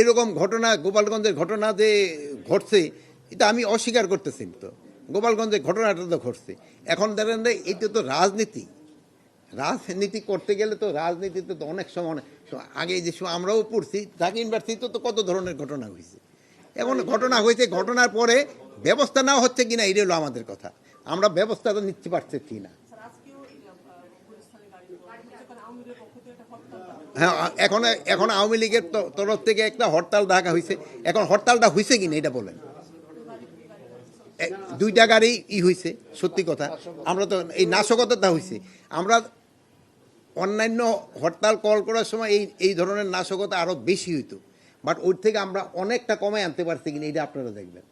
এরকম ঘটনা গোপালগঞ্জের ঘটনা যে ঘটছে এটা আমি অস্বীকার করতেছি তো। গোপালগঞ্জের ঘটনাটা তো ঘটছে। এখন দেখেন যে এটা তো রাজনীতি, রাজনীতি করতে গেলে তো রাজনীতিতে তো অনেক সময় আগে যে সময় আমরাও পড়ছি ঢাকা ইউনিভার্সিটিতে তো কত ধরনের ঘটনা হয়েছে। এখন ঘটনা হয়েছে, ঘটনার পরে ব্যবস্থা নেওয়া হচ্ছে কিনা এটা হলো আমাদের কথা। আমরা ব্যবস্থাটা নিতে পারছি কি না। হ্যাঁ, এখন এখন আওয়ামী লীগের তরফ থেকে একটা হরতাল ডাকা হয়েছে। এখন হরতালটা হয়েছে কিনা এটা বলেন। দুইটা গাড়ি হয়েছে, সত্যি কথা। আমরা তো এই নাশকতাটা হয়েছে। আমরা অন্যান্য হরতাল কল করার সময় এই ধরনের নাশকতা আরও বেশি হইতো, বাট ওর থেকে আমরা অনেকটা কমে আনতে পারছি কিনা এটা আপনারা দেখবেন।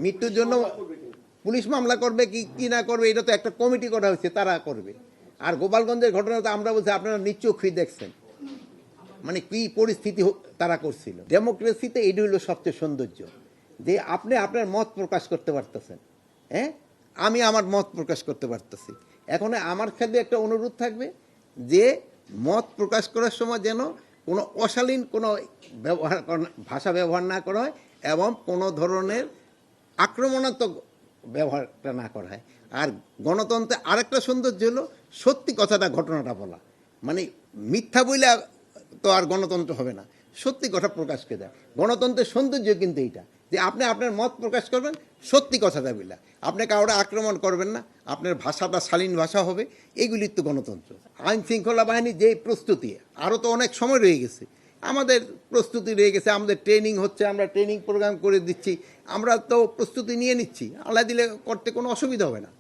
মৃত্যুর জন্য পুলিশ মামলা করবে কি না করবে এটা তো একটা কমিটি করা হয়েছে, তারা করবে। আর গোপালগঞ্জের ঘটনা তো আমরা বলছি আপনারা নিশ্চয়ই দেখছেন, মানে কি পরিস্থিতি তারা করছিল। ডেমোক্রেসিতে এটি হলো সবচেয়ে সৌন্দর্য, যে আপনি আপনার মত প্রকাশ করতে পারতেছেন। হ্যাঁ, আমি আমার মত প্রকাশ করতে পারতেছি। এখন আমার ক্ষেত্রে একটা অনুরোধ থাকবে যে মত প্রকাশ করার সময় যেন কোনো অশালীন কোনো ভাষা ব্যবহার না করা হয় এবং কোনো ধরনের আক্রমণাত্মক ব্যবহারটা না করা হয়। আর গণতন্ত্রে আরেকটা সৌন্দর্য হলো সত্যি কথাটা, ঘটনাটা বলা। মানে মিথ্যা বইলে তো আর গণতন্ত্র হবে না, সত্যি কথা প্রকাশ করে দেয়। গণতন্ত্রের সৌন্দর্য কিন্তু এইটা, যে আপনি আপনার মত প্রকাশ করবেন সত্যি কথাটা বইলা, আপনি কাউরে আক্রমণ করবেন না, আপনার ভাষাটা শালীন ভাষা হবে। এইগুলির তো গণতন্ত্র। আইন শৃঙ্খলা বাহিনী যে প্রস্তুতি, আরও তো অনেক সময় রয়ে গেছে, আমাদের প্রস্তুতি রয়ে গেছে, আমাদের ট্রেনিং হচ্ছে, আমরা ট্রেনিং প্রোগ্রাম করে দিচ্ছি, আমরা তো প্রস্তুতি নিয়ে নিচ্ছি। আল্লাহ দিলে করতে কোনো অসুবিধা হবে না।